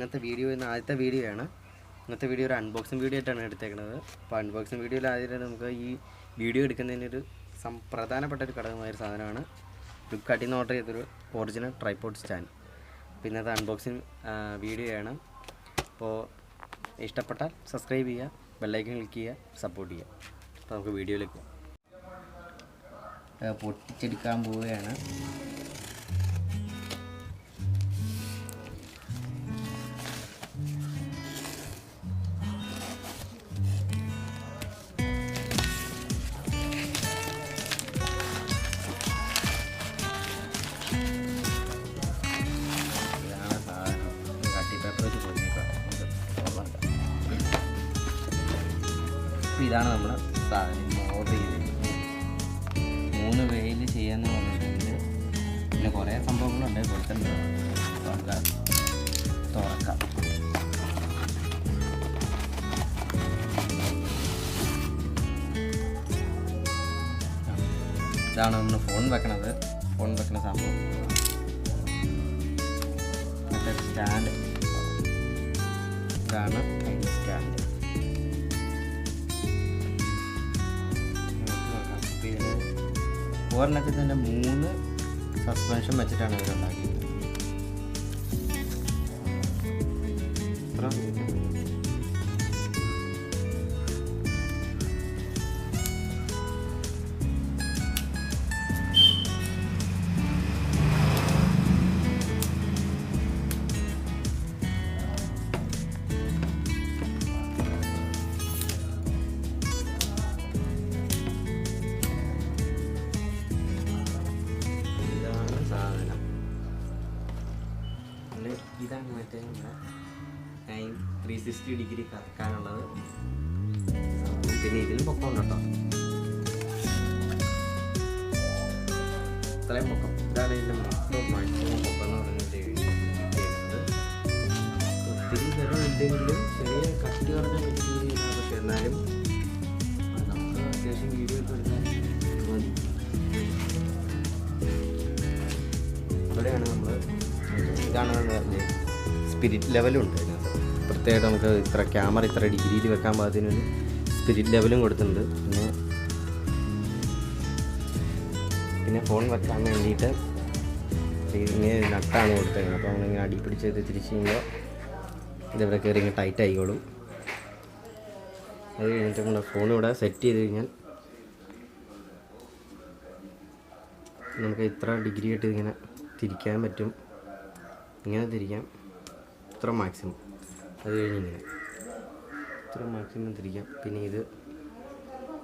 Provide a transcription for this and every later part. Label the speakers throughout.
Speaker 1: ഇന്നത്തെ വീഡിയോ ആദ്യത്തെ വീഡിയോ ആണ്. ഇന്നത്തെ വീഡിയോ ഒരു അൺബോക്സിങ് വീഡിയോ ആയിട്ടാണ് എടുത്തേക്കുന്നത്. അപ്പോൾ അൺബോക്സിങ് വീഡിയോയിൽ ആദ്യം നമുക്ക് ഈ വീഡിയോ എടുക്കുന്നതിനൊരു പ്രധാനപ്പെട്ട ഒരു ഘടകമായൊരു സാധനമാണ് ഫ്ലിപ്കാർട്ടിൽ നിന്ന് ഓർഡർ ചെയ്തൊരു ഒറിജിനൽ ട്രൈപോഡ് സ്റ്റാൻഡ്. അപ്പോൾ ഇന്നത്തെ അൺബോക്സിങ് വീഡിയോ ആണ്. അപ്പോൾ ഇഷ്ടപ്പെട്ടാൽ സബ്സ്ക്രൈബ് ചെയ്യുക, ബെല്ലൈക്കൺ ക്ലിക്ക് ചെയ്യുക, സപ്പോർട്ട് ചെയ്യുക. അപ്പോൾ നമുക്ക് വീഡിയോയിലേക്ക് പൊട്ടിച്ചെടുക്കാൻ പോവുകയാണ്. ഇതാണ് നമ്മൾ സാധനം ഓർഡർ ചെയ്തിരിക്കുന്നത്. 3 വേയിൽ ചെയ്യാന്ന് പറഞ്ഞിട്ടുണ്ട്. പിന്നെ കുറേ സംഭവങ്ങളുണ്ട് കൊടുത്തിട്ടുണ്ട്. നമുക്ക് തുറക്കാം. ഇതാണ് നമ്മൾ ഫോൺ വെക്കണ സംഭവം. മറ്റേ സ്റ്റാൻഡ്, ഇതാണ് അതിൻ്റെ സ്റ്റാൻഡ്. ഒരെണ്ണത്തിൽ തന്നെ 3 സസ്പെൻഷൻ വെച്ചിട്ടാണ് ഇവരുണ്ടാക്കിയത്. ഇതാണ് മറ്റേ നമ്മുടെ 360 ഡിഗ്രി കറക്കാനുള്ളത്. പിന്നെ ഇതിലും പൊക്കമുണ്ട് കേട്ടോ, ഇത്രയും പൊക്കം. ഇതാണ് ഇതിൻ്റെ മാക്സിമം പൊക്കം എന്ന് പറഞ്ഞിട്ട് ചെയ്യുന്നത്. ഒത്തിരി ചെറിയ എന്തെങ്കിലും ചെറിയ കട്ടി പറഞ്ഞ മെറ്റീരിയലാണ്, പക്ഷെ എന്നാലും നമുക്ക് അത്യാവശ്യം വീഡിയോ ഒക്കെ എടുക്കാൻ മതി. ഇവിടെയാണ് നമ്മൾ, ഇതാണ് സ്പിരിറ്റ് ലെവലുണ്ട് അതിനകത്ത്. പ്രത്യേകമായിട്ട് നമുക്ക് ക്യാമറ ഇത്ര ഡിഗ്രിയിൽ വെക്കാൻ പാകത്തിനൊരു സ്പിരിറ്റ് ലെവലും കൊടുത്തിട്ടുണ്ട്. പിന്നെ ഫോൺ വെക്കാൻ വേണ്ടിയിട്ട് ഇങ്ങനെ നട്ടാണ് കൊടുത്തേക്കുന്നത്. അപ്പോൾ നമ്മളിങ്ങനെ അടി പിടിച്ച് തിരിച്ച് കഴിയുമ്പോൾ ഇതവിടെ കയറി ഇങ്ങനെ ടൈറ്റ് ആയിക്കോളും. അത് കഴിഞ്ഞിട്ട് നമ്മുടെ ഫോൺ ഇവിടെ സെറ്റ് ചെയ്ത് കഴിഞ്ഞാൽ നമുക്ക് ഇത്ര ഡിഗ്രി ആയിട്ട് ഇങ്ങനെ തിരിക്കാൻ പറ്റും. ഇങ്ങനെ തിരിക്കാം, ഇത്ര മാക്സിമം. അത് കഴിഞ്ഞിങ്ങനെ ഇത്ര മാക്സിമം തിരിക്കാം. പിന്നെ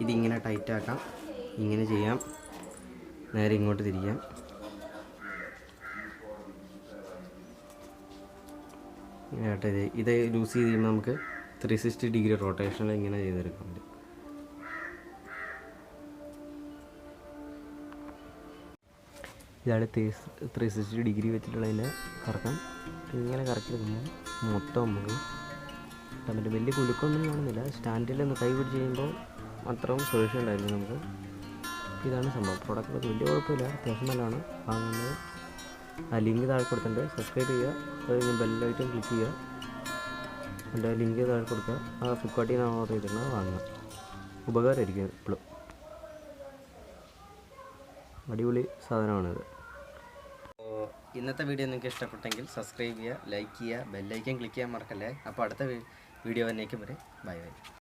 Speaker 1: ഇതിങ്ങനെ ടൈറ്റാക്കാം, ഇങ്ങനെ ചെയ്യാം, നേരെ ഇങ്ങോട്ട് തിരിക്കാം. ഇങ്ങനെയായിട്ട് ഇത് ലൂസ് ചെയ്ത് കഴിയുമ്പോൾ നമുക്ക് 360 ഡിഗ്രി റൊട്ടേഷനിൽ ഇങ്ങനെ ചെയ്തെടുക്കാൻ പറ്റും. ഇതാണ് 360 ഡിഗ്രി വെച്ചിട്ടുള്ളതിൻ്റെ കറക്കം. ഇങ്ങനെ കറക്കി വെക്കുമ്പോൾ മൊത്തം നമുക്ക് മറ്റേ വലിയ കുലുക്കൊന്നും കാണുന്നില്ല. സ്റ്റാൻഡിൽ ഒന്ന് കൈ പിടിച്ച് കഴിയുമ്പോൾ അത്രയും സൊല്യൂഷൻ ഉണ്ടായിരുന്നു നമുക്ക്. ഇതാണ് സംഭവം. പ്രോഡക്റ്റൊക്കെ വലിയ കുഴപ്പമില്ല, അത്യാവശ്യം നല്ലതാണ്. വാങ്ങുന്നത് ആ ലിങ്ക് താഴെ കൊടുത്തിട്ടുണ്ട്. സബ്സ്ക്രൈബ് ചെയ്യുക, അത് കഴിഞ്ഞ് ബെല്ലൈക്കൺ ക്ലിക്ക് ചെയ്യുക. എൻ്റെ ലിങ്ക് താഴെ കൊടുക്കുക. ആ ഫ്ലിപ്കാർട്ടിൽ നിന്നാണ് ഓർഡർ ചെയ്തിരുന്നത്, വാങ്ങുക. ഉപകാരമായിരിക്കും എപ്പോഴും. അടിപൊളി സാധനമാണിത്. ഇന്നത്തെ വീഡിയോ നിങ്ങൾക്ക് ഇഷ്ടപ്പെട്ടെങ്കിൽ സബ്സ്ക്രൈബ് ചെയ്യുക, ലൈക്ക് ചെയ്യുക, ബെല്ലൈക്കൻ ക്ലിക്ക് ചെയ്യാൻ മറക്കല്ലേ. അപ്പോൾ അടുത്ത വീഡിയോ വന്നേക്കും വരെ ബൈ ബൈ.